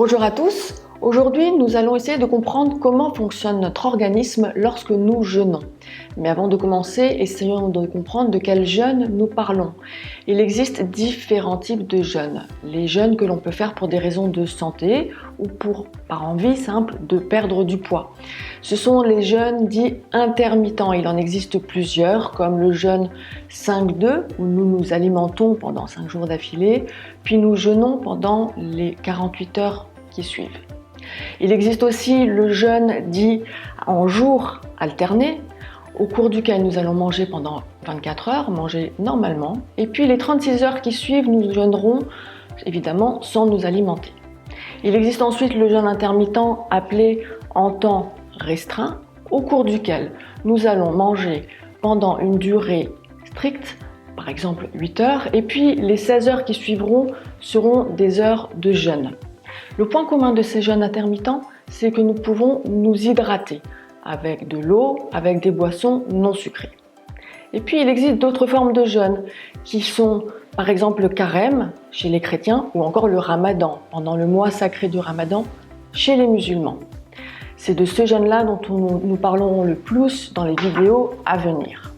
Bonjour à tous, aujourd'hui nous allons essayer de comprendre comment fonctionne notre organisme lorsque nous jeûnons. Mais avant de commencer, essayons de comprendre de quel jeûne nous parlons. Il existe différents types de jeûnes. Les jeûnes que l'on peut faire pour des raisons de santé ou par envie simple de perdre du poids. Ce sont les jeûnes dits intermittents. Il en existe plusieurs comme le jeûne 5-2 où nous nous alimentons pendant 5 jours d'affilée, puis nous jeûnons pendant les 48 heures qui suivent. Il existe aussi le jeûne dit en jours alternés, au cours duquel nous allons manger pendant 24 heures, manger normalement, et puis les 36 heures qui suivent, nous jeûnerons évidemment sans nous alimenter. Il existe ensuite le jeûne intermittent appelé en temps restreint, au cours duquel nous allons manger pendant une durée stricte, par exemple 8 heures, et puis les 16 heures qui suivront seront des heures de jeûne. Le point commun de ces jeûnes intermittents, c'est que nous pouvons nous hydrater avec de l'eau, avec des boissons non sucrées. Et puis il existe d'autres formes de jeûne qui sont par exemple le carême chez les chrétiens ou encore le ramadan, pendant le mois sacré du ramadan chez les musulmans. C'est de ce jeûne-là dont nous parlons le plus dans les vidéos à venir.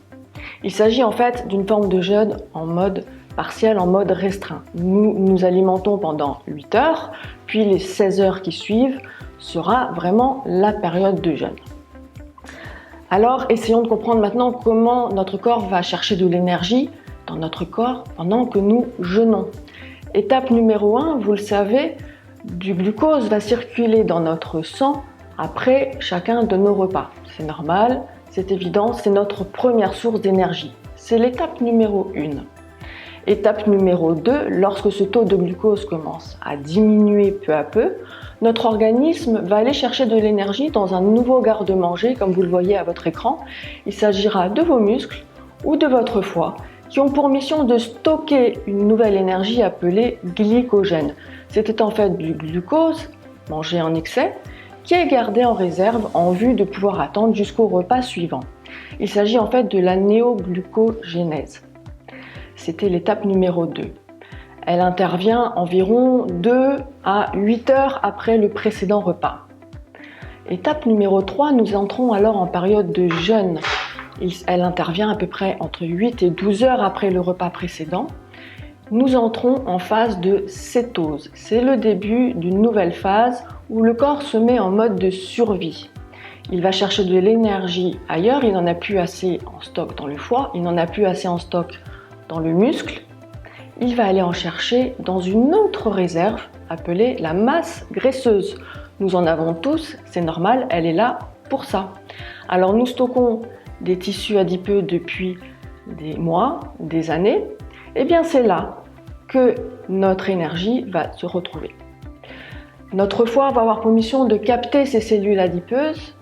Il s'agit en fait d'une forme de jeûne en mode partiel, en mode restreint. Nous nous alimentons pendant 8 heures, puis les 16 heures qui suivent sera vraiment la période de jeûne. Alors, essayons de comprendre maintenant comment notre corps va chercher de l'énergie dans notre corps pendant que nous jeûnons. Étape numéro 1, vous le savez, du glucose va circuler dans notre sang après chacun de nos repas. C'est normal, c'est évident, c'est notre première source d'énergie. C'est l'étape numéro 1. Étape numéro 2, lorsque ce taux de glucose commence à diminuer peu à peu, notre organisme va aller chercher de l'énergie dans un nouveau garde-manger, comme vous le voyez à votre écran. Il s'agira de vos muscles ou de votre foie, qui ont pour mission de stocker une nouvelle énergie appelée glycogène. C'était en fait du glucose, mangé en excès, qui est gardé en réserve en vue de pouvoir attendre jusqu'au repas suivant. Il s'agit en fait de la néoglucogénèse. C'était l'étape numéro 2. Elle intervient environ 2 à 8 heures après le précédent repas. Étape numéro 3, nous entrons alors en période de jeûne. Elle intervient à peu près entre 8 et 12 heures après le repas précédent. Nous entrons en phase de cétose. C'est le début d'une nouvelle phase où le corps se met en mode de survie. Il va chercher de l'énergie ailleurs, il n'en a plus assez en stock dans le foie, il n'en a plus assez en stock dans le muscle. Il va aller en chercher dans une autre réserve appelée la masse graisseuse. Nous en avons tous, c'est normal, elle est là pour ça. Alors nous stockons des tissus adipeux depuis des mois, des années. Et bien c'est là que notre énergie va se retrouver. Notre foie va avoir pour mission de capter ces cellules adipeuses,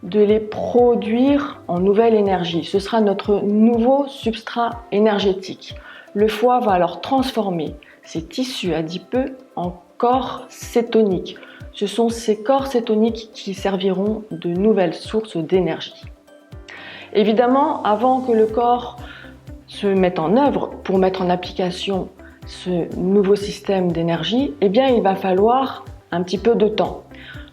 de les produire en nouvelle énergie. Ce sera notre nouveau substrat énergétique. Le foie va alors transformer ces tissus adipeux en corps cétoniques. Ce sont ces corps cétoniques qui serviront de nouvelles sources d'énergie. Évidemment, avant que le corps se mette en œuvre pour mettre en application ce nouveau système d'énergie, eh bien, il va falloir un petit peu de temps.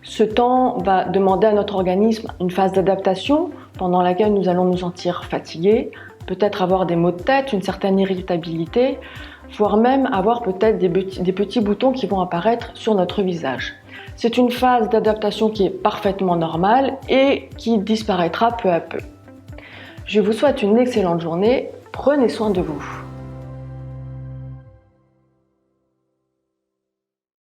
Ce temps va demander à notre organisme une phase d'adaptation pendant laquelle nous allons nous sentir fatigués, peut-être avoir des maux de tête, une certaine irritabilité, voire même avoir peut-être des petits boutons qui vont apparaître sur notre visage. C'est une phase d'adaptation qui est parfaitement normale et qui disparaîtra peu à peu. Je vous souhaite une excellente journée, prenez soin de vous.